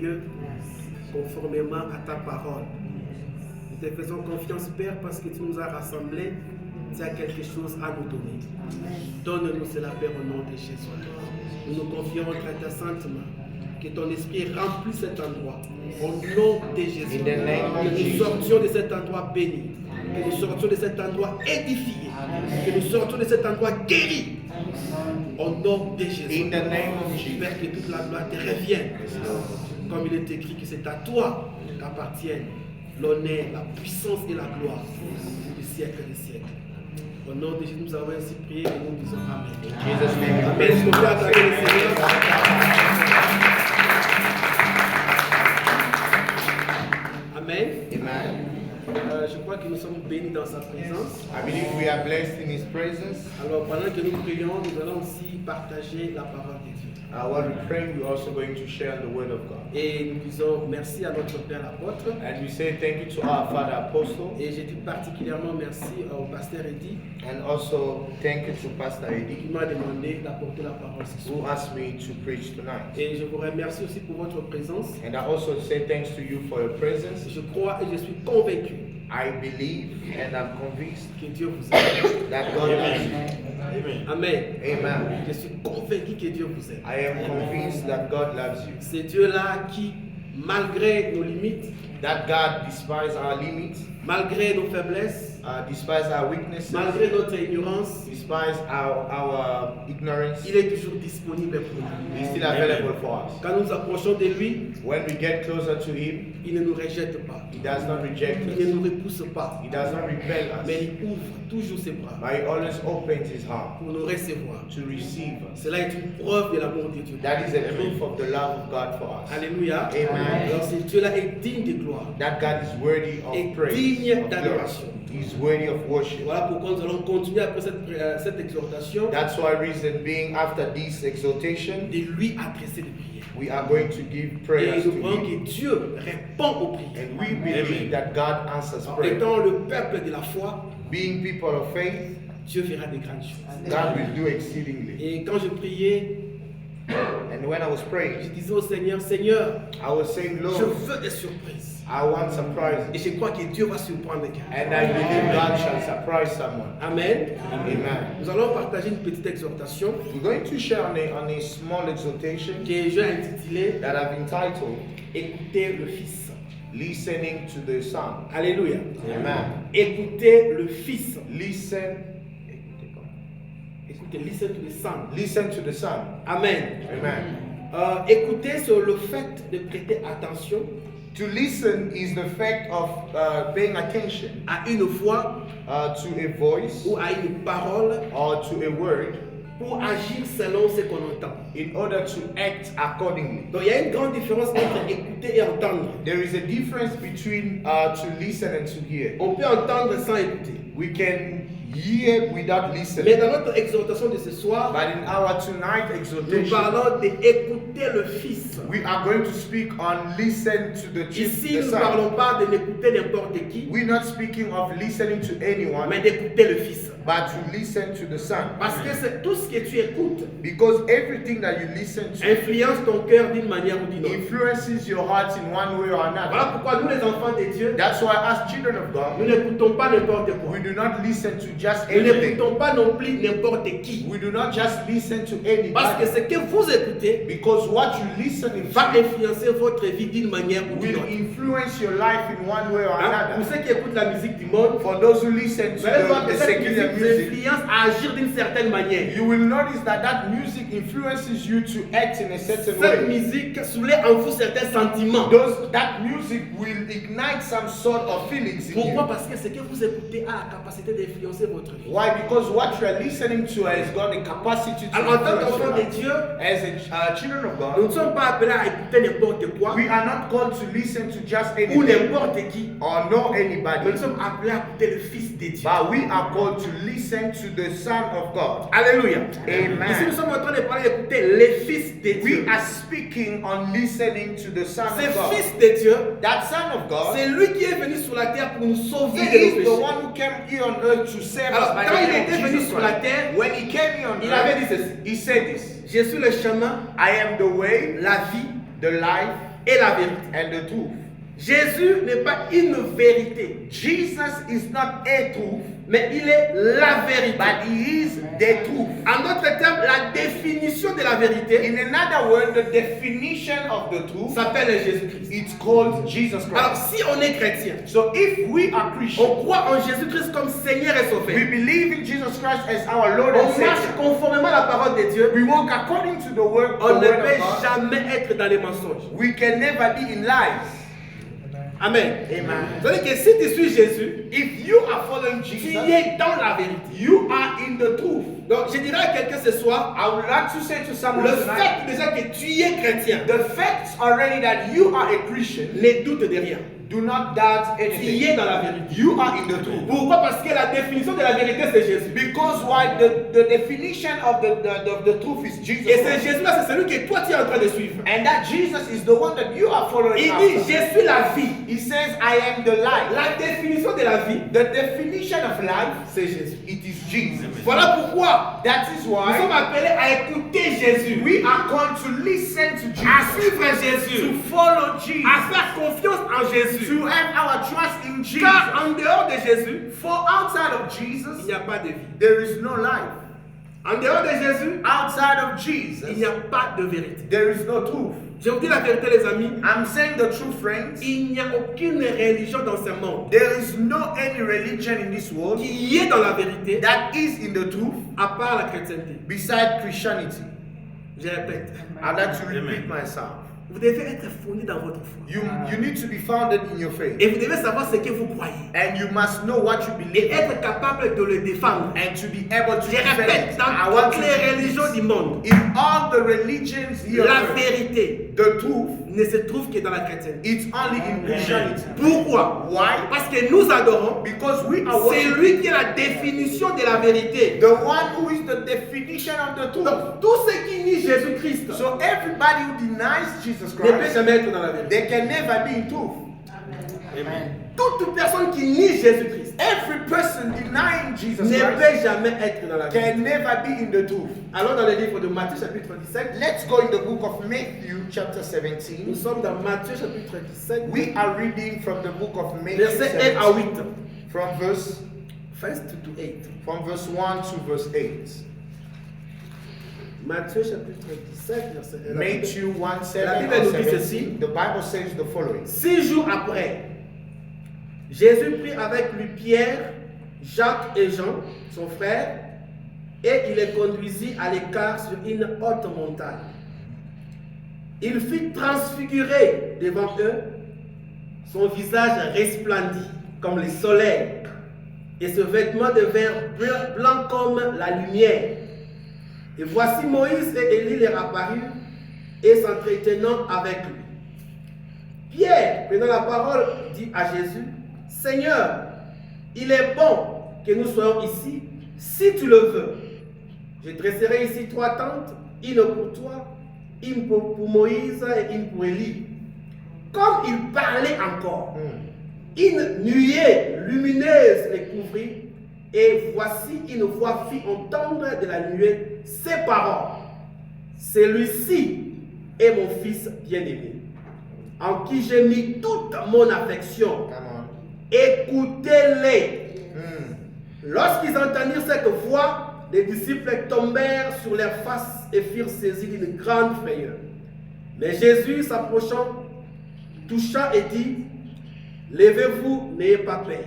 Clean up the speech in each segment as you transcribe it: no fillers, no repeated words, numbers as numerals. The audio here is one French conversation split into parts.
Dieu, conformément à ta parole. Nous te faisons confiance, Père, parce que tu nous as rassemblés. Tu as quelque chose à nous donner. Donne-nous cela, Père, au nom de Jésus. Nous nous confions entre ta sainte main. Que ton esprit remplisse cet endroit. Au nom de Jésus. Que nous sortions de cet endroit béni. Que nous sortions de cet endroit édifié. Que nous sortions de cet endroit guéri. Au nom de Jésus. Père, que toute la gloire te revienne. Comme il est écrit que c'est à toi qu'appartiennent l'honneur, la puissance et la gloire du siècle des siècles. Au nom de Jésus, nous avons ainsi prié et nous disons Amen. Amen. Est-ce qu'on peut acclamer le Seigneur? Amen. Je crois que nous sommes bénis dans sa présence. I believe we are blessed in His presence. Alors pendant que nous prions, nous allons aussi partager la parole de Dieu. While we pray, we're also going to share the word of God. Et nous disons merci à notre Père l'apôtre. And we say thank you to our Father Apostle. Et je dis particulièrement merci au pasteur Eddy. And also thank you to Pastor Qui Eddie, m'a demandé d'apporter la parole ce who soir. asked me to preach tonight. Et je vous remercie aussi pour votre présence. And I also say thanks to you for your presence. Je crois et je suis convaincu I believe and I'm convinced que Dieu vous aime. that God loves you. Amen. Amen. Je suis convaincu que Dieu vous aime. I am convinced that God loves you. C'est Dieu-là qui, malgré nos limites, That God despises our limits, malgré nos faiblesses, despises our weaknesses, malgré notre ignorance, despises our ignorance. il est toujours disponible pour nous. He's still available for us. Quand nous approchons de lui, When we get closer to Him, il ne nous rejette pas. He does not reject Il ne us. nous repousse pas. He does not repel Mais us. il ouvre toujours ses bras But He always opens His heart pour nous recevoir. to receive us. Cela est une preuve de l'amour de Dieu. That is a proof of the love of God for us. Alléluia. Amen. Alors ce Dieu-là est digne de gloire. That God is worthy Et of praise, digne of glory. d'adoration. He is worthy of worship. Voilà pourquoi nous allons continuer après cette exhortation That's why reason being after this exhortation, de lui adresser des prières. we are going to give Et prayers to nous croyons Him. que Dieu répond aux prières. And we believe that God answers prayer. Étant le peuple de la foi, Being people of faith, Dieu fera de grandes choses. God will do exceedingly. Et quand je priais, And when I was je praying, disais au Seigneur, Seigneur, I was saying, je Lord, veux des surprises. I want Et surprises. je crois que Dieu va surprendre quelqu'un. And I believe God shall surprise someone. Amen. Amen. Nous allons partager une petite exhortation We're going to share on a small exhortation que j'ai intitulée that I've entitled Écoutez le Fils. Listening to the Son. Alléluia. Amen. Écoutez le Fils. Listen. Écoutez, listen to the Son. Listen to the Son. Amen. Amen. Écoutez sur le fait de prêter attention To listen is the fact of paying attention à une voix to a voice ou à une parole or to a word pour agir selon ce qu'on entend. in order to act accordingly. Donc il y a une grande différence entre écouter et entendre. There is a difference between to listen and to hear. On peut entendre sans écouter. We can hear without Mais listening. dans notre exhortation de ce soir, But in our tonight nous exhortation, parlons d'écouter le Fils. we are going to speak on listen to the Ici, nous ne Son. parlons pas de n'écouter n'importe qui, We're not speaking of listening to anyone, mais d'écouter le Fils. but to listen to the Son. Parce que c'est tout ce que tu écoutes Because everything that you listen to influence ton cœur d'une manière ou d'une autre. influences your heart in one way or Voilà another. pourquoi nous, les enfants de Dieu, That's why, as children of nous God, n'écoutons pas n'importe quoi. we do not listen to just Nous anything. n'écoutons pas non plus n'importe qui. We do not just listen to Parce que anybody. ce que vous écoutez Because what you listen va to influencer votre vie d'une manière ou d'une will autre. influence your life in one way or Hein? Pour another. ceux qui écoutent la musique du monde, For those who listen to vous allez voir the que cette secular musique vous music, influence à agir d'une certaine manière. you will notice that that music influences you to act in a certain Cette way. musique soulève en vous certains sentiments. That music will ignite some sort of feelings in Pourquoi? you. Parce que ce que vous écoutez a la capacité d'influencer votre vie. Why? Because what you are listening to has got the capacity to Alors, en tant influence your qu'enfant de life. Dieu, As children of nous God, ne sommes pas appelés à écouter n'importe quoi we are not called to listen to just ou anything n'importe qui. or know Mais anybody, nous sommes appelés à écouter le Fils de Dieu. but we are called to listen to the Son of God. Alléluia. Amen. Ici, nous sommes en train de parler d'écouter le Fils de We Dieu. are speaking on listening to the Son Ce of God. Fils de Dieu, That Son of God, c'est lui qui est venu sur la terre pour nous sauver He de nos is the péchés. one who came here on earth to save us Alors, by quand the il name était of venu Jesus sur la Christ. terre, When He came here on il avait dit earth, ceci: He said this: Je suis le chemin, I am the way, la vie the life, et la vérité. and the truth. Jésus n'est pas une vérité, Jesus is not a truth, mais il est la vérité. but he is the truth. En d'autres termes, la définition de la vérité In another word, the definition of the truth, s'appelle Jésus-Christ. it's called Jesus Alors, Christ. si on est chrétien, So if we are Christians, on croit en Jésus-Christ comme Seigneur et we Sauveur, believe in Jesus Christ as our Lord and on marche Savior, conformément à la parole de Dieu, we walk according to the word, on ne of peut God, jamais être dans les mensonges. we can never be in lies. Amen. Amen. C'est-à-dire que si tu suis Jésus, If you are following tu Jesus, es dans la vérité. you are in the truth. Donc, je dirais à quelqu'un ce soir, I would like to say to someone le tonight, fait déjà que tu es chrétien, the fact already that you are a Christian, ne doute de rien. do not doubt Tu anything. es dans la vérité. You are in the truth. Pourquoi? Parce que la définition de la vérité, c'est Jésus. Because why the definition of the truth is Jesus Et c'est Christ. Jésus-là, c'est celui que toi tu es en train de suivre. And that Jesus is the one that you are following Il dit, after. je suis la vie. He says, I am the light. La définition de la vie, The definition of life, c'est Jésus. it is Jesus. Voilà pourquoi That is nous sommes why appelés à écouter Jésus, we are called to listen to à Jesus, suivre to Jésus, follow Jesus, à faire confiance en Jésus. to have our trust in Jesus. Car en dehors de Jésus, For outside of il Jesus, n'y a pas de vie. there is no life. En dehors de Jésus, Outside of il Jesus, n'y a pas de vérité. there is no truth. Je vous dis la vérité, les amis, I'm saying the truth, friends. il n'y a aucune religion dans ce monde There is no any religion in this world qui est dans la vérité, that is in the truth à part la chrétienté. beside Christianity. Je répète, I'd like to repeat myself. vous devez être fondé dans votre foi. You need to be founded in your faith. Et vous devez savoir ce que vous croyez. And you must know what you Et believe in, être capable de le défendre. and to be able to Je defend répète, it. dans I want toutes to les repeat religions this. du monde, In all the religions here, la on earth, vérité the truth, ne se trouve que dans la chrétienté. it's only in Christianity. Pourquoi? Why? Parce que nous adorons Because we are c'est worshiping lui qui est la définition de la vérité. the one who is the definition of the truth. Donc, tous ceux qui nient Jésus-Christ So everybody who denies Jesus ne peut Christ, jamais être dans la vérité. they can never be in truth. Toute personne qui nie Jésus-Christ Every person denying Jesus ne Christ peut jamais être dans la vérité. can never be in the truth. Allons dans le livre de Matthieu chapitre 17. Let's go in the book of Matthew, chapter Nous 17. sommes dans Matthieu chapitre 17, We are reading from the book of Matthew versets 1 à 17, 8. from verse 1 to 8. 1 to verse 8. Matthieu chapitre 17, verset 1. Matthew 1, 7 La Bible and nous dit 17. ceci. The Bible says the following. 6 jours après, Jésus prit avec lui Pierre, Jacques et Jean, son frère, et il les conduisit à l'écart sur une haute montagne. Il fut transfiguré devant eux, son visage resplendit comme le soleil, et ce vêtement devint blanc comme la lumière. Et voici Moïse et Élie leur apparurent, et s'entretenant avec lui. Pierre, prenant la parole, dit à Jésus, « Seigneur, il est bon que nous soyons ici, si tu le veux. Je dresserai ici 3 tentes, une pour toi, une pour Moïse et une pour Élie. » Comme il parlait encore, une nuée lumineuse les couvrit, et voici une voix fit entendre de la nuée ces paroles. « Celui-ci est mon fils bien-aimé, en qui j'ai mis toute mon affection. Come on. Écoutez-les. » Lorsqu'ils entendirent cette voix, les disciples tombèrent sur leurs faces et furent saisis d'une grande frayeur. Mais Jésus, s'approchant, toucha et dit, « Levez-vous, n'ayez pas peur. »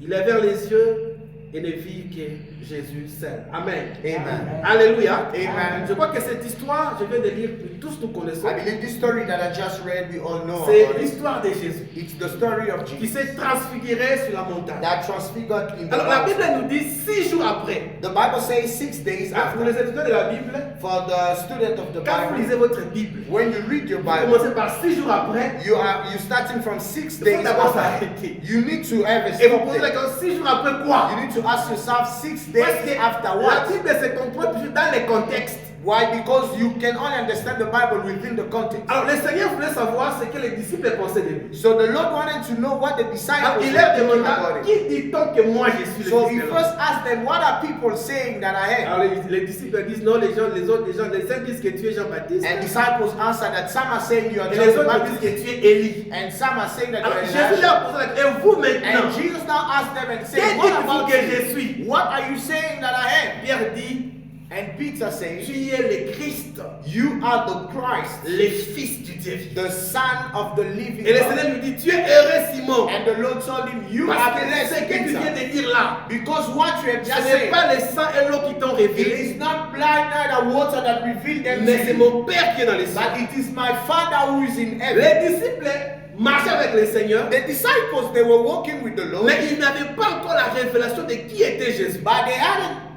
Ils levèrent les yeux et ne virent que Jésus seul. Amen. Amen. Alléluia. Amen. Je crois que cette histoire, je viens de lire, que tous nous connaissons. I believe this story that I just read, we all know C'est about it. l'histoire de Jésus It's the story of qui Jesus s'est transfiguré sur la montagne. that transfigured in the Alors la mountain. Bible nous dit 6 jours après. The Bible says 6 days Pour after. les étudiants de la Bible, For the student of the quand vous lisez Bible, votre Bible, when you read your vous Bible, commencez par 6 jours après. you starting from 6 Il faut days d'abord after. s'arrêter. You need to have a Et vous stop posez la there. question 6 jours après quoi? You need to ask yourself 6 Parce days que after la what? Bible se comprend toujours dans les contextes. Why? Because you can only understand the Bible within the context. Alors le Seigneur voulait savoir ce que les disciples pensaient de lui. So the Lord wanted to know what the Alors disciples il were leur thinking demanda, about it. qui dit-on que moi je suis le So Fils he de l'homme? first asked them, what are people saying that I am? Alors les disciples disent non, les uns disent que tu es Jean-Baptiste. And disciples answered that some are saying you are Et John les the autres disent Baptist, que tu es Élie. and some are saying that you Alors are Jésus Elijah. leur posait la question, et vous maintenant, And Jesus now asked them and said, qu'est-ce what que about que you? je suis? What are you saying that I am? Pierre dit, And Peter says, tu es le Christ, you are the Christ, le Fils du Dieu vivant. the Son of the living Et le God. Seigneur lui dit, tu es heureux Simon. And the Lord told him, you are Parce que blessed, ce que tu viens Peter, de dire là, because what you have ce just n'est said, pas le sang et l'eau qui t'ont it révélé, is not blind neither water that revealed them mais to c'est you, mon Père qui est dans les cieux. but it is my Father who is in heaven. Les disciples marchaient avec le Seigneur, The disciples, they were walking with the Lord, mais ils n'avaient pas encore la révélation de qui était Jésus. but they hadn't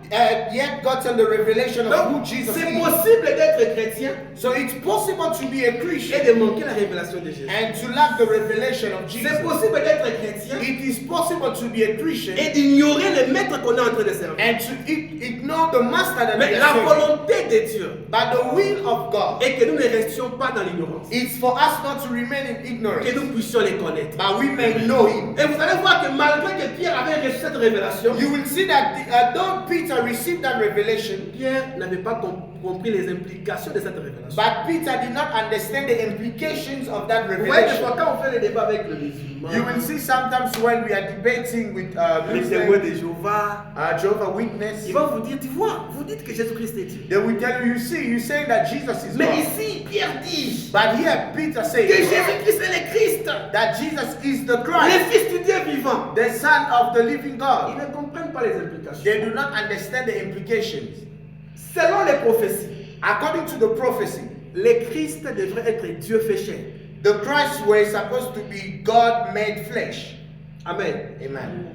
yet gotten the revelation of who Donc, Jesus c'est is. possible d'être chrétien So it's possible to be a et Christian de manquer la révélation de Jésus. and to lack the revelation of Jesus. C'est possible d'être chrétien It is possible to be a Christian et d'ignorer le maître qu'on est en train de servir. and to ignore the master that Mais we la are serving. volonté de Dieu But the will of God est que nous ne restions pas dans l'ignorance, is for us not to remain in ignorance, que nous puissions les connaître. but we may know Him. Et vous allez voir que malgré que Pierre avait reçu cette révélation, You will see that though Peter received that revelation, Pierre n'avait pas compris les implications de cette révélation. but Peter did not understand the implications of that Vous voyez, des revelation. fois, quand on fait le débat avec le musulman, You will see sometimes when we are debating with les témoins Muslims, de Jéhovah, Jehovah Witness, ils vont vous dire, tu vois, vous dites que Jésus-Christ est Dieu. they will tell you, you see, you're saying that Jesus is Mais God. ici, Pierre dit But here Peter que says Jésus-Christ est le Christ, that Jesus is the le Christ, Fils du Dieu vivant. the Son of the living Ils God. ne comprennent pas les implications. They do not understand the implications. Selon les prophéties, According to the prophecy, le Christ devrait être Dieu fait chair. the Christ was supposed to be God made flesh. Amen. Amen.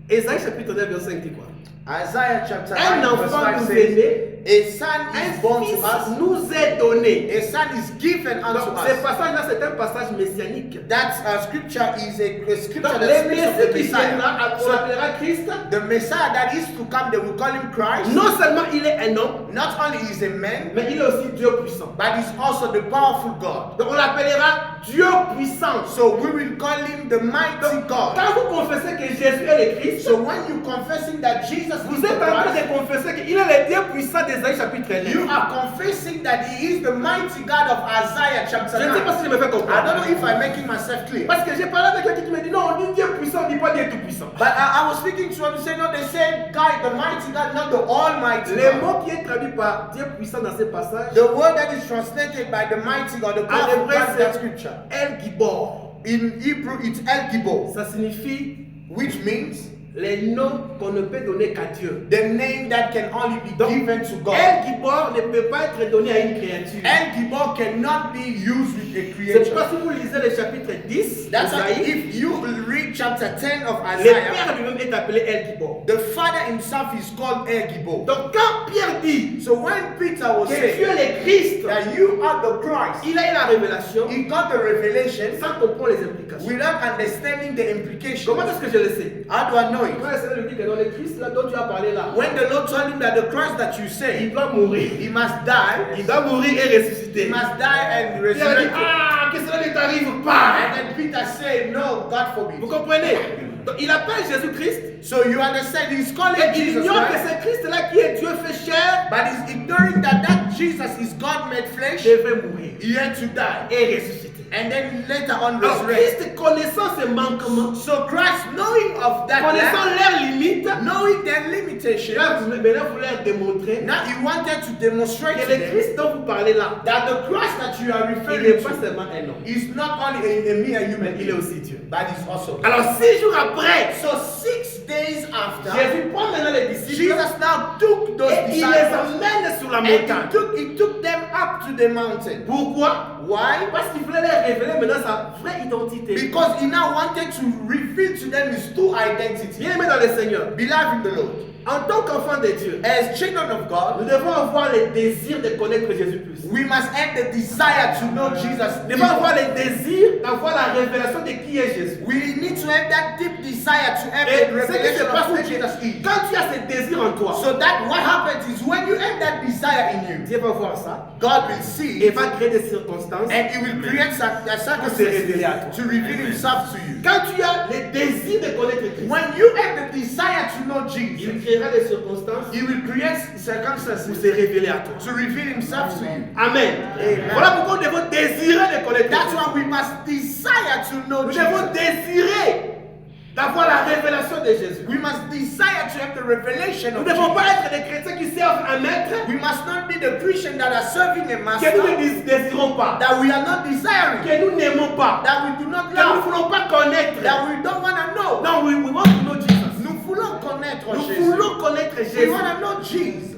Ésaïe chapitre 9, verset 5 dit quoi? Isaiah chapter Un 9 verse enfant 5 nous says, est né, a son un is born fils to us, nous est donné. a son is given unto Donc, ce us. passage-là, c'est un passage messianique. That scripture is a scripture Donc, that les speaks of messieurs the qui viennent Messiah. là, on So, l'appellera Christ. the Messiah that is to come, they will call him Christ. Non seulement il est un homme, Not only is a man, mais il est aussi Dieu puissant. but he's also the powerful God. Donc, on l'appellera Dieu puissant. So we will call him the mighty God. Quand vous confessez que Jésus est le Christ, So when you confessing that Jesus vous is the êtes en train Christ, de confesser qu'il est le Dieu puissant d'Ésaïe chapitre 9. you are confessing that he is the mighty God of Isaiah chapter Je ne sais pas 9. si je me fais I don't comprendre. know if I'm making myself clear. Parce que j'ai parlé avec quelqu'un qui me dit non, on dit Dieu puissant, on ne dit pas Dieu tout puissant. But I was speaking to one who said, no, they said God, the mighty God, not the almighty Le God. mot qui est traduit par Dieu puissant dans ce passage, The word that is translated by the mighty God, the en powerful hébreu, God in that c'est scripture. El Gibor. In Hebrew, it's El Gibor, Ça signifie which means les noms qu'on ne peut donner qu'à Dieu. the name that can only be Donc, given to God. El Gibor ne peut pas être donné à une créature. El Gibor cannot be used with a C'est creature. pourquoi si vous lisez le chapitre 10, That's why d'Isaïe, if you read chapter 10 of le Isaiah, Père lui-même est appelé El Gibor. the Father himself is called El Gibor. Donc quand Pierre dit So when Peter was que Dieu saying est le Christ, that you are the Christ, il a eu la révélation he got the revelation sans comprendre les implications. without understanding the implications. Comment est-ce que je le sais? How do I know Quand it? le Seigneur lui dit que dans le Christ là, dont tu as parlé là, When the Lord told him that the Christ that you il say, doit mourir. he must die, Il doit mourir et he ressusciter. must die and Il a dit, resurrect. ah, que cela ne t'arrive pas. And then Peter said, no, God Vous forbid. comprenez? Donc, il appelle Jésus-Christ, So you understand, he's calling et il Jesus ignore que Christ, c'est Christ-là qui est Dieu fait chair, but he's ignoring that Jesus is God made flesh. devait mourir He had to die. et ressusciter. And then later on Alors, resurrect. Christ connaissant ses manquements, So Christ, knowing of that, connaissant lack, leurs limites, knowing their limitation, maintenant vous leur démontrer now he wanted to demonstrate que to le them Christ dont vous parlez là, that the Christ that you are il referring n'est pas to seulement un homme, is not only a mere human mais il est being, aussi Dieu. but he's also God. Alors 6 jours après, So 6 days after, Jésus prend maintenant les disciples Jesus now took those et il les disciples emmène sur la and montagne. he took them up to the mountain. Pourquoi? Why? Parce qu'il voulait leur révéler maintenant sa vraie identité. Because he now wanted to reveal to them his true identity. Bien aimé dans le Seigneur, Beloved in the Lord, En tant qu'enfants de Dieu, as children of God, nous devons avoir le désir de connaître Jésus plus. we must have the desire to know Jesus. Nous devons avoir le désir d'avoir la révélation de qui est Jésus. We need to have that deep desire to have Et the ce qui se revelation passe, of who c'est Jesus que is. quand tu as ce désir en toi, So that what happens is when you have that desire in you, Dieu va voir ça God will see et it, va créer des circonstances. and He will create a circumstance révéler à toi. to reveal Himself to you. Quand tu as le désir de connaître Christ, When you have the desire to know il Jesus, créera des circonstances He will create pour circumstances se révéler à toi. to reveal Himself to you. Amen. Amen. Voilà pourquoi nous devons désirer de connaître That's Christ. why we must desire to know Nous devons Jesus. désirer d'avoir la révélation de Jésus. We must desire to have the revelation Nous of ne devons Jesus. pas être des chrétiens qui servent un maître We must not be the Christians that are serving a que nous master, ne désirons pas, that we are not desiring, que nous n'aimons pas, that we do not que nous ne love, voulons pas connaître. that we don't want to know. Non, we want to know Jesus. Nous voulons connaître Nous Jésus. voulons connaître We Jésus want to know Jesus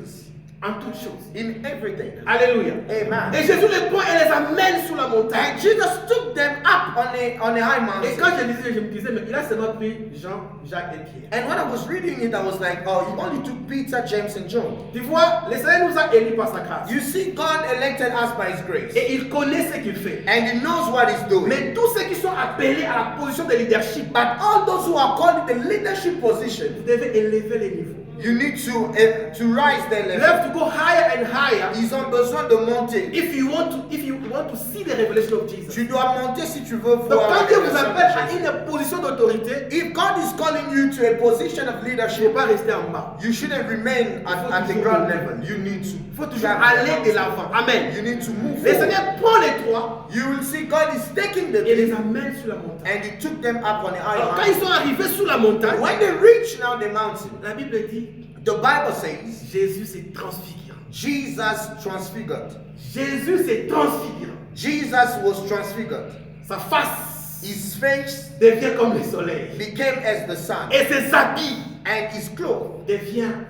en toutes choses. in everything. Alléluia. Amen. Et Jésus les prend et les amène sur la montagne. And Jesus took them up on a high Et quand mountain. je me disais, mais il a seulement pris Jean, Jacques et Pierre. And when I was reading it, I was like, oh, he only took Peter, James, and John. Tu vois, le Seigneur nous a élus par sa grâce. You see, God elected us by His grace. Et il connaît ce qu'il fait. And He knows what He's doing. Mais tous ceux qui sont appelés à la position de leadership, But all those who are called in the leadership position, vous devez élever les niveaux. you need to rise their You level. have to go higher and higher Ils ont besoin de monter. if you want to see the revelation of Jesus. Tu dois monter si tu veux Donc voir. quand la Dieu vous révélation de appelle à Jésus. une position d'autorité, If God is calling you to a position of je ne leadership, vais pas rester en bas. you shouldn't remain at the ground level. You need to. Il faut toujours aller de l'avant. Amen. You need to move Le forward. Seigneur prend les trois You will see God is taking the et les people amène sur la montagne. and He took them up on a high Alors quand mountain. ils sont arrivés sur la montagne, When they reach now the mountain, la Bible dit the Bible says Jésus s'est transfigurant. Jesus transfigured. Jésus s'est transfigurant. Jesus was transfigured. Sa face His face devient comme le soleil. became as the sun, Et ses habits and his clothes devient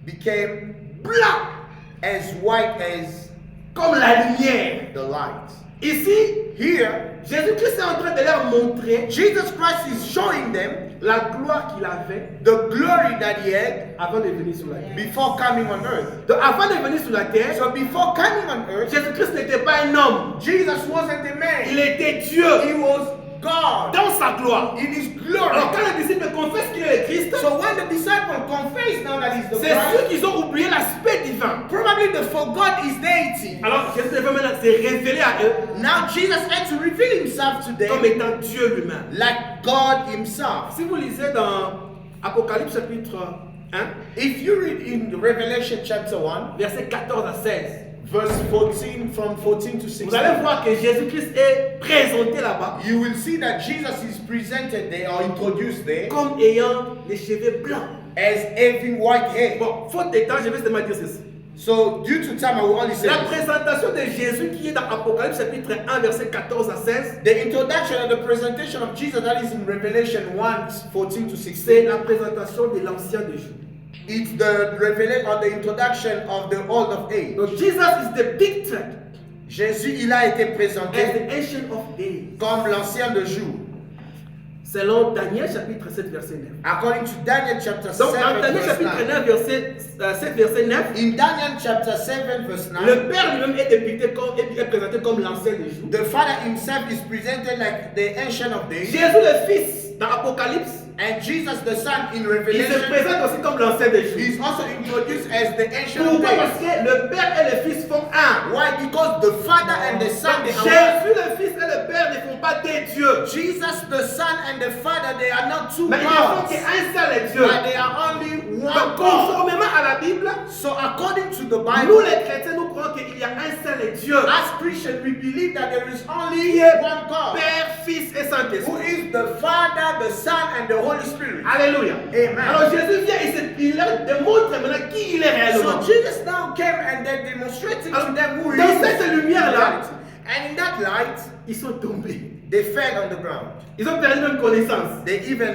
became blanc as white as comme la lumière. the light. Ici, Here, Jésus-Christ est en train de leur montrer Jesus Christ is showing them la gloire qu'il avait the glory that He had avant de venir sur la terre. before coming on earth. Donc avant de venir sur la terre, So before coming on earth, Jésus-Christ n'était pas un homme. Jesus wasn't a Il man. était Dieu He was God dans sa gloire. in His Alors glory. quand les disciples confessent qu'il est le Christ, So when the disciples confess now that He's the c'est ceux Christ, qui ont oublié l'aspect divin. probably they forgot His deity. Alors Jésus devait maintenant se révéler à eux Now Jesus had to reveal Himself to comme them étant Dieu lui-même. like God Himself. Si vous lisez dans Apocalypse chapitre 1, If you read in Revelation chapter 1, versets 14 à 16, verse 14, from 14 to vous allez 16, voir que Jésus-Christ est présenté là-bas you will see that Jesus is presented there or introduced there comme ayant les cheveux blancs. as having white hair. Bon, faute de temps, je vais seulement dire ceci. So due to time, I will only say La this. présentation de Jésus qui est dans Apocalypse chapitre 1, verset 14 à 16, The introduction and the presentation of Jesus that is in Revelation 1, 14 to c'est 16. la présentation de l'ancien des jours. It's the revelation or the introduction of the old of age. Donc Jesus is depicted Jésus, il a été as présenté the ancient of days. comme l'ancien de jour. Selon Daniel chapitre 7, verset 9. According to Daniel chapter 7, Donc dans Daniel verse chapitre 9. 9, verset 7, verset 9, In Daniel chapter 7, verse 9, le Père lui-même est dépicté comme, est présenté comme l'ancien des jours. the Father himself is presented like the ancient of days. Jésus le Fils dans Apocalypse, And Jesus the Son in il se Revelation présente aussi comme l'ancien des jours. is also introduced as the ancient of Pourquoi? Parce days. que le Père et le Fils font un. Why? Because the Father and the Son, they are Jésus le Fils et le Père ne font pas des dieux, one. Jesus the Son and the Father, they are not two mais ils ne font gods, qu'un seul Dieu. but they are only one Donc, God. conformément à la Bible, So according to the nous Bible, les chrétiens, nous croyons qu'il y a un seul Dieu. as Christians, we believe that there is only Qui est one God, Père, Fils et who Saint-Esprit. is the Father, the Son, and the Holy Spirit. Alléluia. Amen. Alors Jésus vient et il leur démontre maintenant qui il est réellement. So Jesus now came and then demonstrated to them who he Dans is. cette lumière-là, And in that light, ils sont tombés. they fell on the ground. Ils ont perdu même connaissance. They even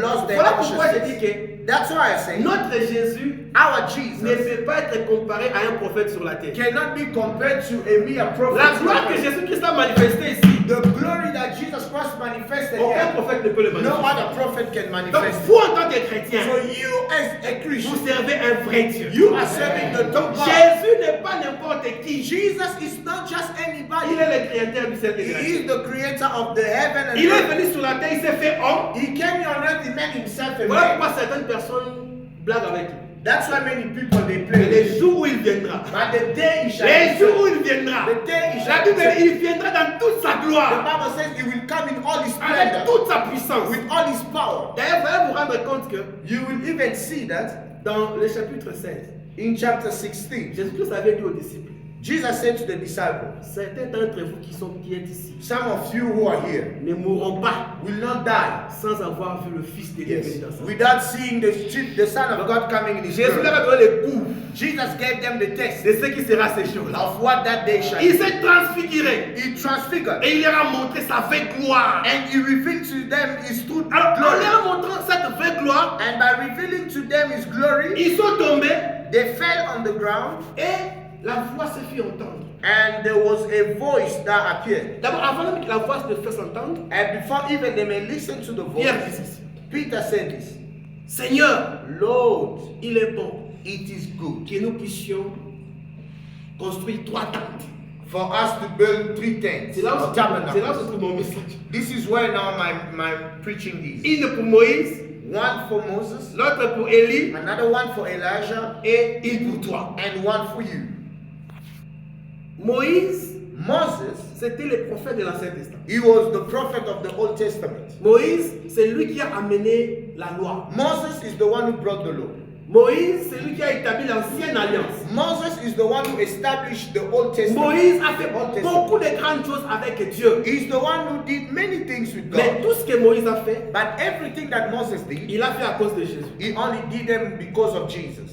lost their Voilà pourquoi je dis consciousness. que That's why I say notre Jésus our ne Jesus peut pas être comparé à un prophète sur la terre. cannot be compared to a mere prophet. La gloire que Jésus-Christ a manifestée ici, The glory that Jesus Christ manifested manifested Aucun yet. prophète ne peut le No manifester. other prophet can Donc, manifest it. vous en tant que chrétien, So you as a vous Christian, servez un vrai Dieu. you are serving the Donc, true God. Jésus n'est pas n'importe qui. Jesus is not just Il anybody. est le créateur du ciel et de la He terre. is the creator of the heaven and Il est earth. venu sur la terre, il s'est fait homme. He came here on earth, he made himself a Voilà man. pourquoi certaines personnes blaguent avec lui. That's why many people they Mais play. les jours où il viendra, But the day he shall les jours où return, il viendra, the day he la shall Bible dit, return, il viendra dans toute sa the gloire, Bible says he will come in all his avec splendor, toute sa puissance. with all his power. D'ailleurs, vous allez vous rendre compte que You will even see that dans le chapitre 16, in chapter 16. Jésus-Christ avait dit aux disciples, Jesus said to the disciples, certains d'entre vous qui êtes ici some of you who are here ne mourront pas will not die. sans avoir vu le Fils de Dieu Yes. venir dans sa vie. Without seeing the Son of God coming in his Jésus leur glory. a donné les coups Jesus gave them the test de ce qui sera ces jours-là. of what that day shall Il be. s'est transfiguré He transfigured et il leur a montré sa vraie gloire. and he revealed to them his true Alors, en glory. leur montrant cette vraie gloire, And by revealing to them his glory, ils sont tombés they fell on the ground et la voix se fit entendre. and there was a voice that appeared. D'abord, avant même que la voix se fasse entendre, And before even they may listen to the Pierre voice, dit ceci. Peter said this, Seigneur, Lord, il est bon it is good que nous puissions construire 3 tentes. for us to build 3 tents C'est là or où se tabernacles. trouve mon message. This is where now my preaching is. Une pour Moïse, One for Moses, l'autre pour Élie another one for Elijah, et une pour toi. and one for you. Moïse, Moses, c'était le prophète de l'Ancien Testament. he was the prophet of the Old Testament. Moïse, c'est lui qui a amené la loi. Moses is the one who brought the law. Moïse, c'est lui qui a établi l'ancienne alliance. Moses is the one who established the Old Testament. Moïse a fait beaucoup de grandes choses avec Dieu. He's the one who did many things with Mais God. tout ce que Moïse a fait, But everything that Moses did, il a fait à cause de Jésus. he only did them because of Jesus.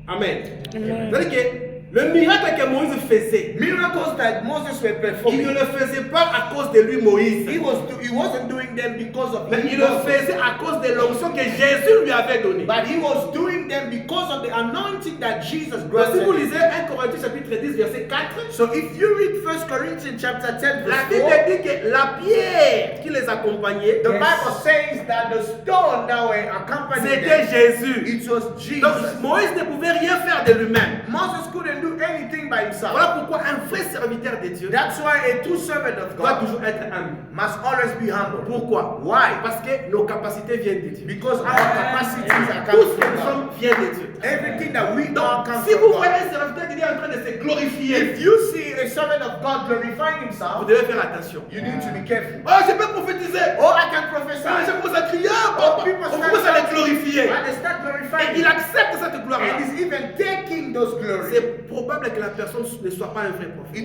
Amen. C'est-à-dire que le miracle que Moïse faisait, Miracles that Moses were il ne performing, le faisait pas à cause de lui, Moïse. he wasn't doing them because of Mais him, il le Moses. faisait à cause de l'onction que Jésus lui avait donnée. But he was doing them because of the anointing that Jesus Donc, si vous granted. lisez 1 Corinthiens chapitre 10 verset 4, So if you read 1 Corinthians chapter 10 la verse Bible 4, dit que la pierre qui les accompagnait, the Bible says that the stone that were accompanying c'était them, Jésus. it was Jesus. Donc Moïse ne pouvait rien faire de lui-même. Moses couldn't do anything by himself. Voilà pourquoi un vrai serviteur de Dieu That's why a true servant of doit God toujours être humble. must always be humble. Pourquoi? Why? Parce que nos capacités viennent de Dieu. Because our capacities are Tout ce coming que from nous God. sommes vient de Dieu. Everything that we are Donc, comes si from vous God. voyez un serviteur de Dieu en train de se glorifier, If you see a servant of God glorifying vous himself, devez faire attention. you need to be careful. Oh, je peux prophétiser. Oh, I can Ah, je prophesy. commence à crier. Oh, people On commence à le glorifier. and they start Et glorifying il him. accepte cette gloire-là. And is even taking those glories. C'est probable que la personne ne soit pas un vrai prophète.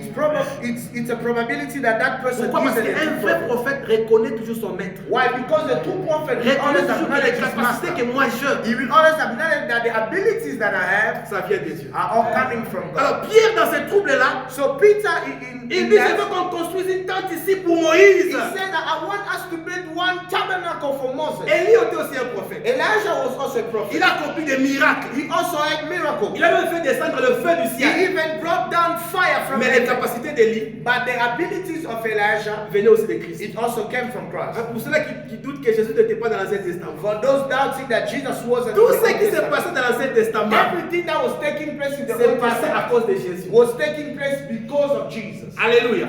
It's a probability that that person Pourquoi? Parce isn't a qu'un true vrai prophet. prophète reconnaît toujours son maître. Why? Because the true prophet will Reconnaît always toujours que les acknowledge his capacités master. que moi j'ai, He will always acknowledge that the abilities that I have ça vient de Dieu. are all coming from God. Alors Pierre dans ces troubles-là, So Peter il in dit je that, veux qu'on construise une tente ici pour he Moïse. said that I want us to build one tabernacle for Moses. Élie était aussi un prophète. Elijah was also a prophet. Il a accompli des miracles. He also had miracles. Il a même fait descendre le feu du He ciel. even brought down fire from Mais les heaven. capacités d'Élie But the abilities of Elijah, venaient aussi de Christ. it also came from Christ. Pour ceux-là qui doutent que Jésus n'était pas dans l'Ancien Testament, For those doubting that Jesus wasn't tout in the ce Old qui s'est Testament, passé dans l'Ancien Testament everything that was taking place in the s'est Old passé à Testament cause de Jésus. was taking place because of Jesus. Alléluia.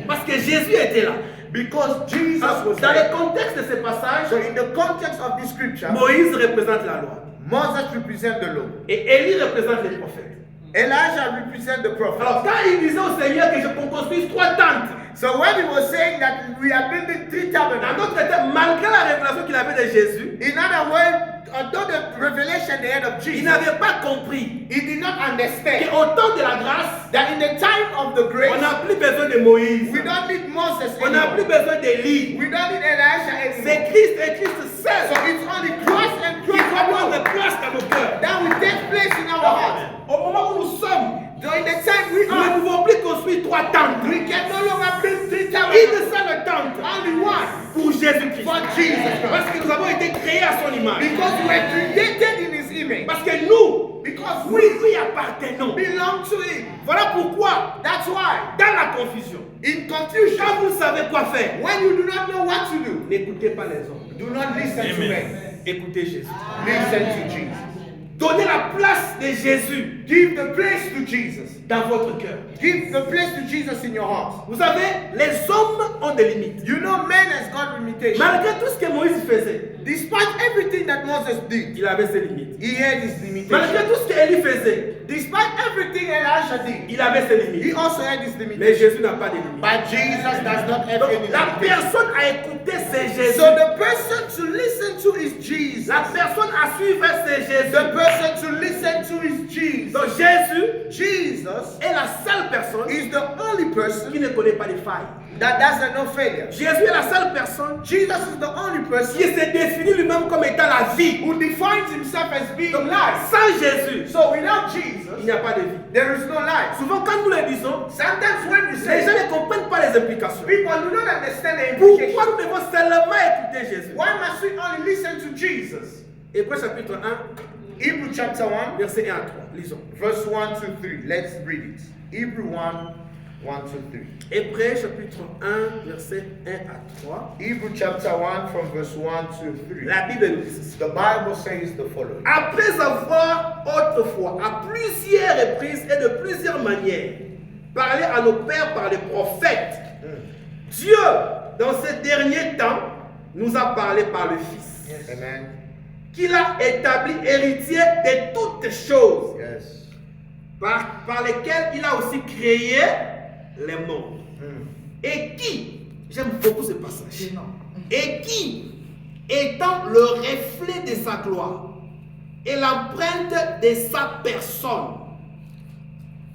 Parce que Jésus était là. Because Jesus Alors, was dans there. le contexte de ce passage, So in the context of this scripture, Moïse représente la loi Moses represents the law. et Élie représente les prophètes. Elijah represents the prophet. Alors quand il disait au Seigneur que je construise 3 tentes, So when he was saying that we are building 3 dans tabernacles, d'autres termes, malgré la révélation qu'il avait de Jésus, in other words, although the revelation they had of il Jesus, n'avait pas compris he did not understand qu'au temps de la grâce, that in the time of the grace, on n'a plus besoin de Moïse, we don't need Moses on n'a plus anymore. besoin d'Élie. We don't need Elijah anymore. C'est Christ et Christ seul So it's only Christ and qui Christ doit prendre alone place dans nos cœurs. that will take place in our hearts. Au moment où nous sommes, During the time we nous ne are, pouvons plus construire 3 tentes. we can no longer build 3 Une tabernacles. seule tente Only one. pour Jésus-Christ. For Jesus Christ. Parce que nous avons été créés à son image. Because we were created in his image. Parce que nous, Because Nous we lui appartenons. belong to Him. Voilà pourquoi, That's why, dans la confusion, in confusion, quand vous ne savez quoi faire, when you do not know what to do, n'écoutez pas les hommes. do not listen to men. Écoutez Jésus. Listen to Jesus. Donnez la place de Jésus Give the place to Jesus. dans votre cœur. Give the place to Jesus in your heart. Vous savez, les hommes ont des limites. You know, man has got limitations. Malgré tout ce que Moïse faisait, Despite everything that Moses did, il avait ses limites. he had his Malgré limitations. tout ce qu'Élie faisait, Despite everything Elisha did, il avait ses he limites. also had his Mais limitations. Jésus n'a pas de limites. But Jesus does not have Donc, any la limitations. personne à écouter, c'est Jésus. So the person to listen to is Jesus. La personne à suivre, c'est Jésus. The person to listen to is Jesus. Donc Jésus Jesus est la seule personne is the only qui person ne connaît pas les failles. that doesn't know failure. Jésus est la seule personne Jesus is the only qui person se définit lui-même comme étant la vie. who defines himself as being Donc, life. sans Jésus, So without il Jesus, n'y a pas de vie. there is no life. Souvent, quand nous le disons, Sometimes when we les say, gens ne comprennent pas les implications. people do not understand the Pourquoi implications. nous devons seulement écouter Jésus? Why must we only listen to Jesus? Hébreux chapitre 1, Hebrew chapter 1, verset 1 à 3. Lisons. verse 1 to 3. Let's read it. Hebrew 1, 1 to 3. Hébreux chapitre 1, verset 1 à 3. Hebrew chapter 1 from verse 1 to 3. La Bible nous dit ceci. The Bible says the following. Après avoir autrefois, à plusieurs reprises et de plusieurs manières, parlé à nos pères par les prophètes, Dieu, dans ces derniers temps, nous a parlé par le Fils, Amen. qu'il a établi héritier de toutes choses, Yes. par lesquelles il a aussi créé les mondes. Et qui, j'aime beaucoup ce passage, et qui, étant le reflet de sa gloire et l'empreinte de sa personne,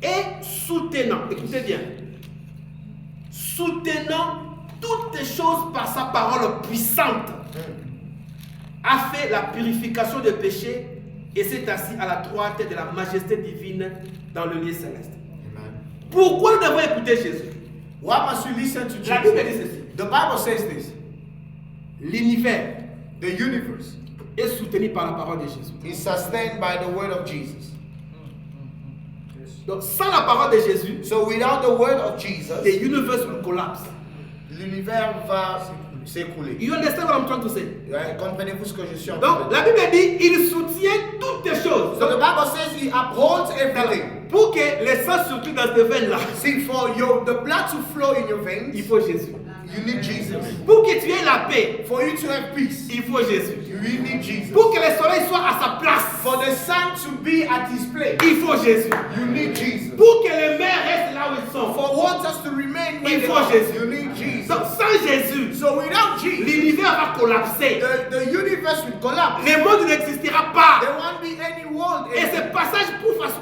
et soutenant, écoutez bien, soutenant toutes choses par sa parole puissante, a fait la purification des péchés et s'est assis à la droite de la majesté divine dans le lieu céleste. Amen. Pourquoi nous devons écouter Jésus? Why must we listen to La Bible dit Jesus? ceci. The Bible says this. L'univers The universe est soutenu par la parole de Jésus. is sustained by the word of Jesus. Donc sans la parole de Jésus, So without the word of the Jesus, universe will collapse. l'univers va s'écouler. You understand what I'm trying to say? Right? Comprenez-vous ce que je suis en train de Donc dire? la Bible dit, il soutient toutes les choses. So the Donc, Bible says he upholds everything. pour que le sang circule dans cette veine-là, See, for the blood to flow in your veins, il faut Jésus. you need Jesus. Pour que tu aies la paix, For you to have peace, il faut Jésus. you need Jesus. Pour que le soleil soit à sa place, For the sun to be at his place, il faut Jésus. you need Jesus. Pour que les mers restent là où ils sont, For waters to remain where il they faut are, Jésus. you need Jesus. Donc sans Jésus, So without Jesus, l'univers va collapser. the universe will collapse. Le monde n'existera pas. There won't be any world Et ce anymore. passage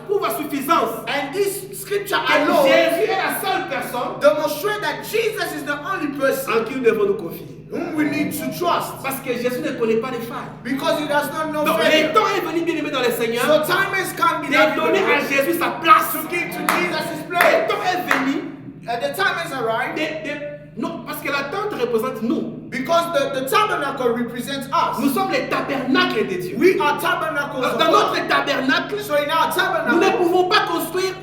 prouve à suffisance And this scripture que alone Jésus est la seule personne demonstrates that Jesus is the only person en qui nous devons nous confier. whom we need to trust. Parce que Jésus ne connaît pas les failles. Because he does not know Donc le failure. temps est venu, bien aimé dans le Seigneur, So time has come de donner à to Jésus sa place. give to Jesus his Le place. temps est venu The time has arrived non, parce que la tente représente nous. because the tabernacle represents us. Nous sommes les tabernacles de Dieu. We are tabernacles of Dans God. notre tabernacle, So in our nous ne tabernacle, pouvons pas construire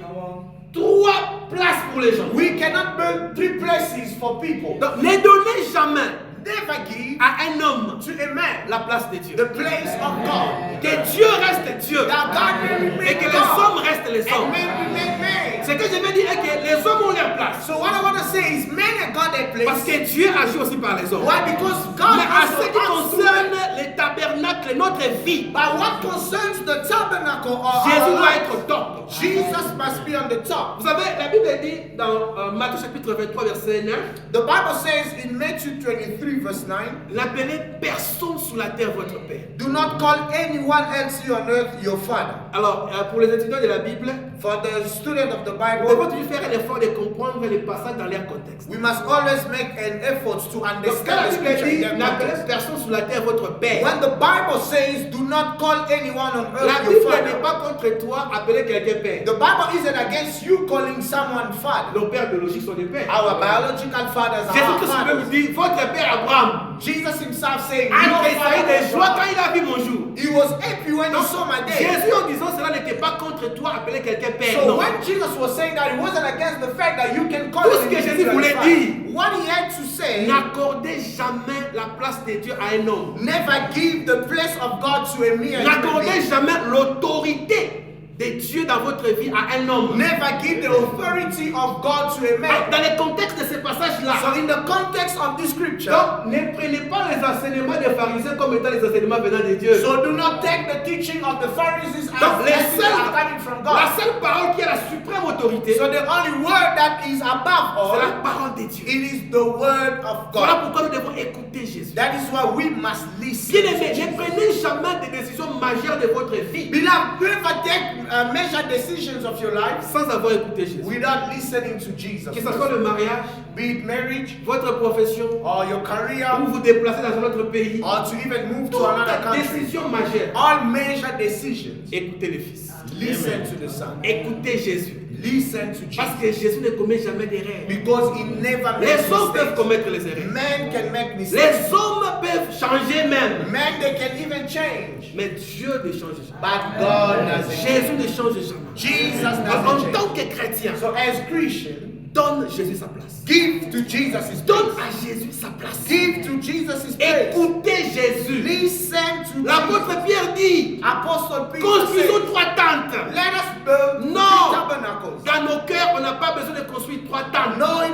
3 places pour les gens. we cannot build 3 places for people. Donc ne donnez jamais Never give à un homme to a man la place de Dieu. the place of God. Que Dieu reste Dieu That God may et remain que les God hommes restent les and hommes. men remain men. Ce que je veux dire est que les hommes ont leur place. So what I want to say is men have got their Parce place. que Dieu agit aussi par les hommes. Why? Because God Mais à has ce qui concerne les tabernacles, notre vie, But what concerns the tabernacle or Jésus our doit life, être au top. Jesus must be on the top. Vous savez, la Bible dit dans Matthieu chapitre 23, verset 9, The Bible says in Matthew 23 verse 9, n'appelez personne sur la terre votre Père. do not call anyone else here on earth your father. Alors, pour les étudiants de la Bible, For the student of the nous devons Bible, toujours faire l'effort de comprendre les passages dans leur contexte. we must always make an effort to Donc, quand understand la the Bible scripture in dit their n'appelez context. personne sur la terre votre Père, When the Bible says do not call anyone on la earth your Bible n'est father, pas contre toi appeler quelqu'un Père. the Bible isn't against you calling someone father. Nos pères biologiques sont des pères. Our biological fathers are our Jésus-Christ même fathers. dit votre Père Abraham. Jesus himself saying, a "No tressailli father de of joie God." quand il a vu mon jour. He was happy when he Donc, saw my day. Jésus en disant cela n'était pas contre toi appeler quelqu'un père. So Non. when Jesus was saying that, it wasn't against the fact that you can call Tout ce him que Jesus Jésus voulait Father. dire, What he had to say, n'accordez jamais la place de Dieu à un homme. never give the place of God to a mere human N'accordez being. jamais l'autorité de Dieu dans votre vie à un homme. Never give the authority of God to a man. Dans le contexte de ce passage-là, So in the context of this scripture, donc ne prenez pas les enseignements des pharisiens comme étant les enseignements venant de Dieu. so do not take the teaching of the Pharisees as Donc les lessons seuls- are coming from la God. seule parole qui a la suprême autorité, So the only word that is above c'est la all, parole de Dieu. it is the word of Voilà God. pourquoi nous devons écouter Jésus. That is why we must listen. Bien to aimé, Jesus. ne prenez jamais des décisions majeures de votre vie Beloved, never take measured decisions of your life sans avoir écouté Jésus. without listening to Jesus. Que ce soit le mariage, Be it marriage votre profession, or your career ou vous déplacer dans un autre pays, or to even move to toute another country. décision majeure, All measured decisions. écoutez le Fils. Listen to the Son. Écoutez Jésus. Listen to Parce Jesus. que Jésus ne commet jamais d'erreur. Because he never makes Les hommes peuvent mistakes. commettre les erreurs. Men can make mistakes. Les hommes peuvent changer même. Men, they can even change. Mais Dieu ne change jamais. But God doesn't change. Jésus ne change jamais. Jesus En doesn't tant change. que chrétien, So as Christian, donne Jésus sa place. give to Jesus his Donne place. à Jésus sa place. Give to Jesus his place. Écoutez Jésus. Listen to Jesus. L'apôtre Pierre dit, Apostle Peter construisons said, 3 tentes. let us build No. 3 tabernacles. Dans nos cœurs, on n'a pas besoin de construire 3 tentes. No, in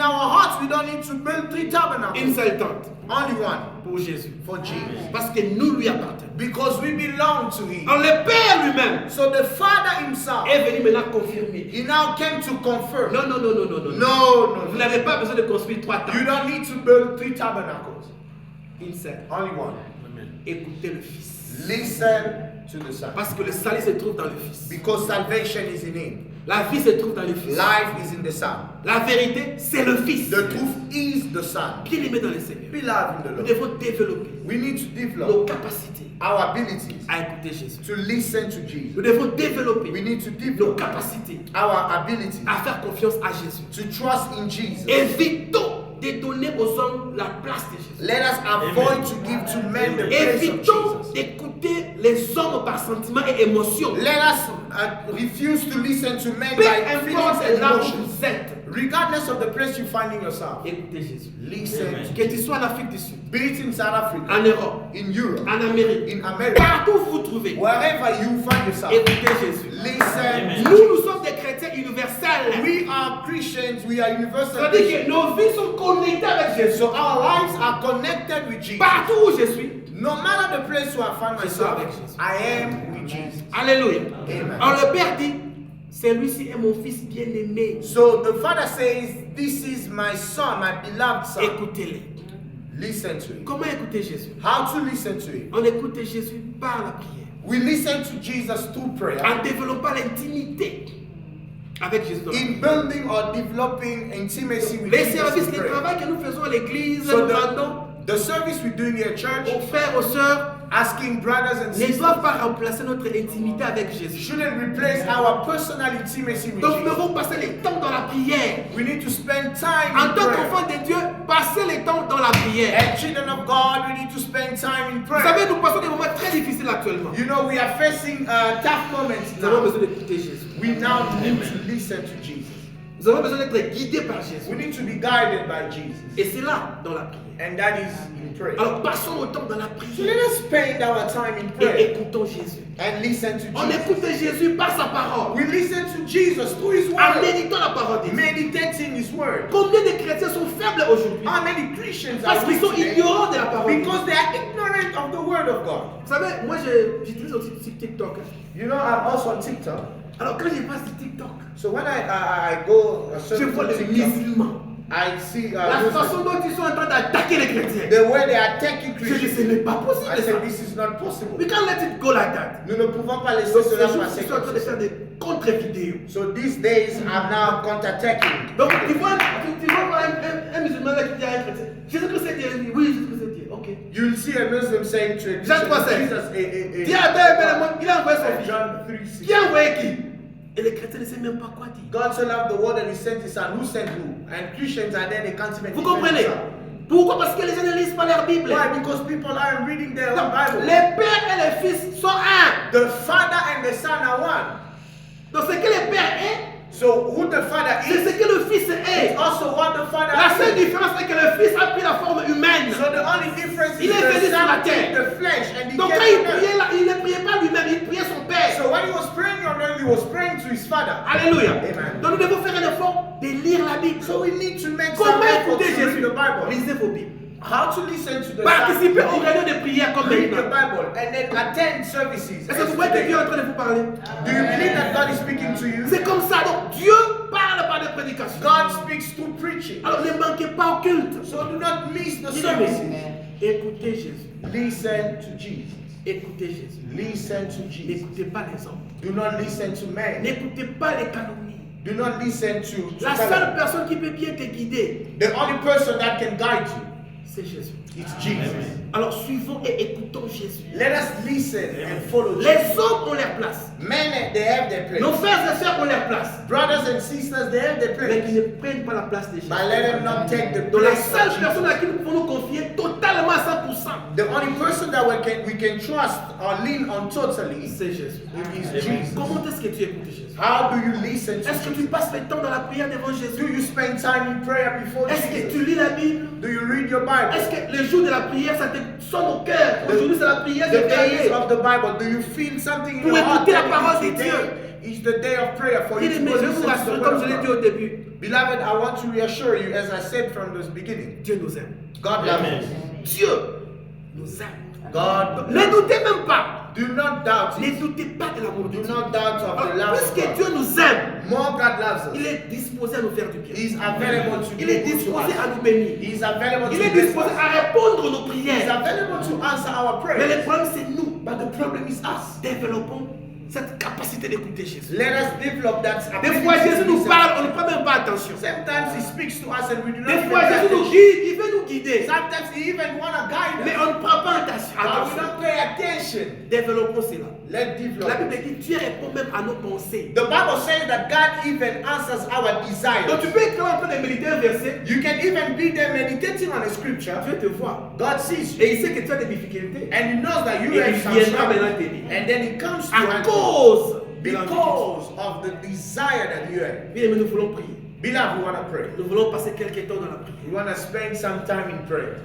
our hearts, we don't need to build 3 Une tabernacles. seule tente Only one pour Jésus. for Jesus. Parce que nous lui appartenons. Because we belong to him. Alors le Père lui-même So the Father himself, est venu maintenant confirmer. he now came to confirm. Non, non, non, non, non, non. No, Vous no. n'avez pas besoin de construire 3 You tentes. don't need to build 3 tabernacles. Une seule. Only one. Écoutez le Fils. Listen to the Son. Parce que le salut se trouve dans le Fils. Because salvation is in him. La vie se trouve dans le Fils. Life is in the Son. La vérité, c'est le Fils. The truth is the Son. Bien aimé dans le Seigneur. Beloved in the Nous Lord. devons développer We need to nos develop capacités our abilities à écouter Jésus. to listen to Nous Jesus. devons développer We need to nos develop capacités our abilities à faire confiance à Jésus. to trust in Jesus. Évitons de donner aux hommes la place de Jésus. Let us avoid to give to men the place of Évitons Jesus. d'écouter les hommes par sentiment et émotion. Let us refuse to listen to men Peu by feelings importe and là où emotions. vous êtes, Regardless of the place you find in yourself. écoutez Jésus. Listen. Que tu sois en Afrique du Sud, Be it in South Africa, en Europe, in Europe, en Amérique, in America, partout où vous vous trouvez, wherever you find yourself. écoutez Jésus. Listen. Nous sommes des chrétiens universels. We are Christians, we are universal C'est-à-dire Christians. que nos vies sont connectées avec Jésus. So our lives are connected with Jesus. Partout où je suis, No matter the place where I find Je suis myself, avec Jésus. I am with Jesus. alléluia. Amen. Alors le Père dit, celui-ci est mon fils bien-aimé. So the Father says, this is my son, my beloved son. Écoutez-le. Listen to him. Comment écouter Jésus? How to listen to him? On écoute Jésus par la prière. We listen to Jesus through prayer. En développant l'intimité avec Jésus. dans la In prière. building or developing intimacy with Les Jesus services, in les prayer. travail que nous faisons à l'église, So nous rendons the service we do in your church, aux frères, aux sœurs, asking brothers and ne sisters, doivent pas remplacer notre intimité avec Jésus. shouldn't replace our personal intimacy with Donc nous Jesus. devons passer le temps dans la prière. We need to spend time En in tant prayer. qu'enfants de Dieu, passez le temps dans la prière. As children of God, we need to spend time in Vous prayer. savez, nous passons des moments très difficiles actuellement. You know, we are facing tough moments Nous avons now. besoin d'écouter Jésus. We now need to listen to Jesus. Nous avons besoin d'être guidés par Jésus. We need to be guided by Jesus. Et c'est là, dans la prière. And that is in prayer. Alors passons le temps dans la So prière let us spend our time in et prayer écoutons Jésus. and listen to On Jesus. écoute Jésus par sa parole. We listen to Jesus through His En Word, méditant la parole de Dieu. meditating His Word. Combien de chrétiens sont faibles aujourd'hui? How many Christians Parce are qu'ils weak sont today? ignorants de la parole de Dieu. Because they are ignorant of the Word of God. Vous savez, moi j'utilise aussi TikTok. You know, I'm also on TikTok. Alors quand je passe sur TikTok, So when I go je search vois for les TikTok, musulmans. I see La Muslims. façon dont ils sont en train d'attaquer les chrétiens. The way they are attacking Je dis, ce Christians. n'est pas possible. I ça. said, this is not possible. We can't let it go like that. Nous ne pouvons pas laisser Donc ces cela jours, passer ils sont en comme train de ça. faire des contre-vidéos. So these days, I'm now counter-attacking. Donc tu vois un musulman là qui dit à un chrétien, Jésus-Christ c'est Dieu. Oui, Jésus-Christ c'est Dieu. Ok. You'll see a Muslim saying to a Jean Christian, 3:16. Jesus, Dieu a donné le monde, il a envoyé son fils. John 3:6. Qui a envoyé qui? Et les chrétiens ne savent même pas quoi dire. God so loved the world and He sent His Son. Who sent who? And Christians are there, they can't even Vous defend comprenez? themselves. Pourquoi? Parce que les gens ne lisent pas leur Bible. Why? Because people aren't reading their own Donc, Bible. les pères et les fils sont un. The Father and the Son are one. Donc ce que le père est, So who the Father c'est ce is, que le fils is est. also what the Father La seule is. différence est que le fils a pris la forme humaine. So the only difference Il is est venu the sur la Son terre. took the flesh and he Donc came quand il on earth. priait là, il ne priait pas lui-même, il priait son père. So when he was praying on earth, he was praying to his Father. Alléluia. Amen. Donc nous devons faire un effort de lire la Bible. So we need to make some Comment effort écouter to read Jésus? the Bible. Lisez vos Bibles. How to listen to the Participez aux Son, réunions de prière comme read the maintenant. Bible, and then attend services. Est-ce que as vous voyez que today. Dieu est en train de vous parler? Do you believe that God is speaking to you? C'est comme ça. Donc Dieu parle par des prédications. God speaks through preaching. Alors ne manquez pas au culte. So do not miss the Dis-le, services. écoutez Jésus. Listen to Jesus. Écoutez Jésus. Listen to Jesus. N'écoutez pas les hommes. Do not listen to men. N'écoutez pas les calomnies. Do not listen to La seule personne qui peut bien te guider, The only person that can guide you, c'est Jésus. it's Jesus. Alors suivons et écoutons Jésus. Let us listen and follow Jesus. Les hommes ont leur place. Men, they have their Nos place. frères et sœurs ont leur place. Brothers and sisters, they have their Mais qu'ils place. ne prennent pas la place de Jésus. But let them not take the Donc la place seule of Jesus. personne à qui nous pouvons nous confier totalement à 100%, The only person that we can trust or lean on totally c'est Jésus. is Jesus. Comment est-ce que tu écoutes Jésus? How do you listen to Est-ce que tu Jesus? passes le temps dans la prière devant Do Jésus? you spend time in prayer before Est-ce que tu Jesus? lis la Bible? Do you read your Bible? Est-ce que le jour de la prière, ça te sonne au cœur? Aujourd'hui, c'est la prière de The days prier. of the Bible, do you feel something in Pour your heart écouter la that parole de today is the day of prayer for you to Bien-aimés, je vais vous listen to rassurer the comme word je l'ai of dit God? au début. Beloved, I want to reassure you, as I said from the beginning, Dieu nous aime. God loves us. Dieu nous aime. God Ne loves us. doutez même pas. Do not doubt Ne it. doutez pas de l'amour de Do Dieu. not doubt of the Alors, love of puisque God. Dieu nous aime, More God loves il us. est disposé à nous faire du bien. He is available to Il be est good to disposé us. à nous bénir. He is available Il to est bless disposé us. à répondre nos He is prières. available to answer our Mais prayers. le problème, c'est nous. But the problem is us. Développons cette capacité d'écouter Jésus. Let us develop that Des ability fois, to Jésus nous listen. parle, on ne prend même pas attention. Sometimes he speaks to us and we do not Des even fois, pay Jésus nous attention. guide, il veut nous guider. Sometimes he even want to guide Mais us. on ne prend pas attention. But we don't pay attention. Développons cela. Let's La develop. Bible dit Dieu répond même à nos pensées. The Bible says that God even answers our Donc desires. tu peux être en train de méditer un verset, You can even be there meditating on a scripture. Dieu te voit. God sees you. Et il sait que tu as des difficultés. And he knows that you Et have il some viendra trouble. maintenant t'aider. And then he comes to À you cause de l'inquiétude. because of the desire that you have. Bien aimé, nous voulons prier. Beloved, we want to pray. Nous voulons passer quelques temps dans la prière. We want to spend some time in prayer.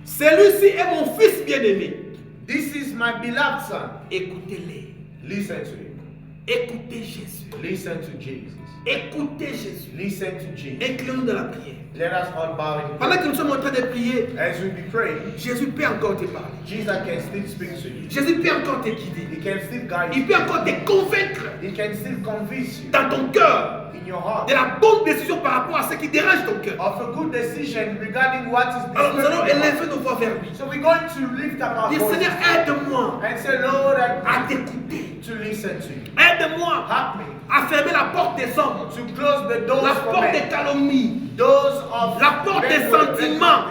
Celui-ci est mon fils bien-aimé. This is my beloved son. Écoutez-les. Listen to him. Écoutez Jésus. Listen to Jesus. Écoutez Jésus. Listen to Jesus. Inclinons dans la prière. Let us all bow in Pendant prayer. que nous sommes en train de prier, As we be praying, Jésus peut encore te parler. Jesus can still speak to you. Jésus peut encore te guider. He can still guide Il you. peut encore te convaincre He can still convince you dans ton cœur in your heart de la bonne décision par rapport à ce qui dérange ton cœur. of a good decision regarding what is Alors nous allons disturbing your élever heart. nos voix vers lui. So we're going to lift up our Dis voices Seigneur, aide-moi and say, Lord, à t'écouter. to listen to you. Aide-moi Help me à fermer la porte des hommes, to close the doors la for porte des men, calomnies, doors of la porte des bad words, sentiments.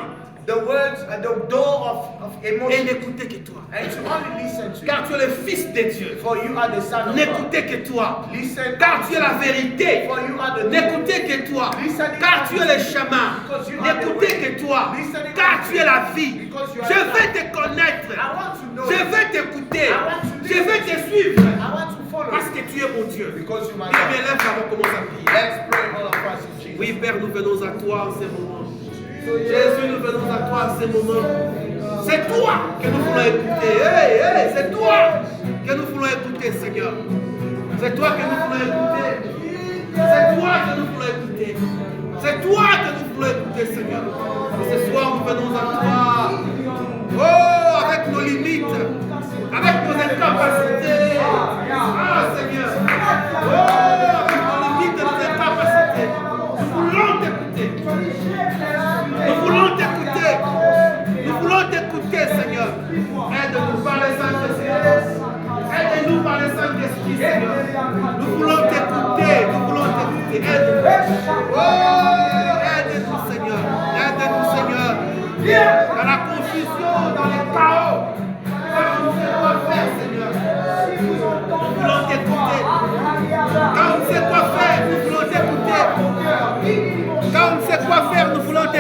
the words, the door of et emotion, n'écouter que toi. and to only listen to Car you. tu es le Fils de Dieu. For you are the Son of God. N'écoutez que toi. Listen, Car tu es la vérité. for you are the truth. N'écoutez que toi. Car tu es le chemin. N'écoutez que toi. Car tu es la vie. Je vais te connaître. I want to know Je you. vais t'écouter. Je vais te suivre. I want to follow Parce you que tu es mon Dieu. because you are Bien, bien, God. lève la voix, commence à prier. Let's pray all of us in Jesus. Oui, Père, nous venons à toi en ces moments. Jésus, nous venons à toi en ces moments. C'est toi que nous voulons écouter. Hey, hey, c'est toi que nous voulons écouter, Seigneur. C'est toi que nous voulons écouter. C'est toi que nous voulons écouter. C'est toi que nous voulons écouter, Seigneur. Et ce soir, nous venons à toi. Oh, avec nos limites, avec nos incapacités. Ah, Seigneur. Oh, avec nos limites et nos incapacités. Nous voulons t'écouter. Nous voulons t'écouter. Nous voulons t'écouter, Seigneur. Aide-nous par le Saint-Esprit. Aide-nous par le Saint-Esprit, Seigneur. Nous voulons t'écouter. Nous voulons t'écouter. Aide-nous. Oh, aide-nous, Seigneur. Aide-nous, Seigneur.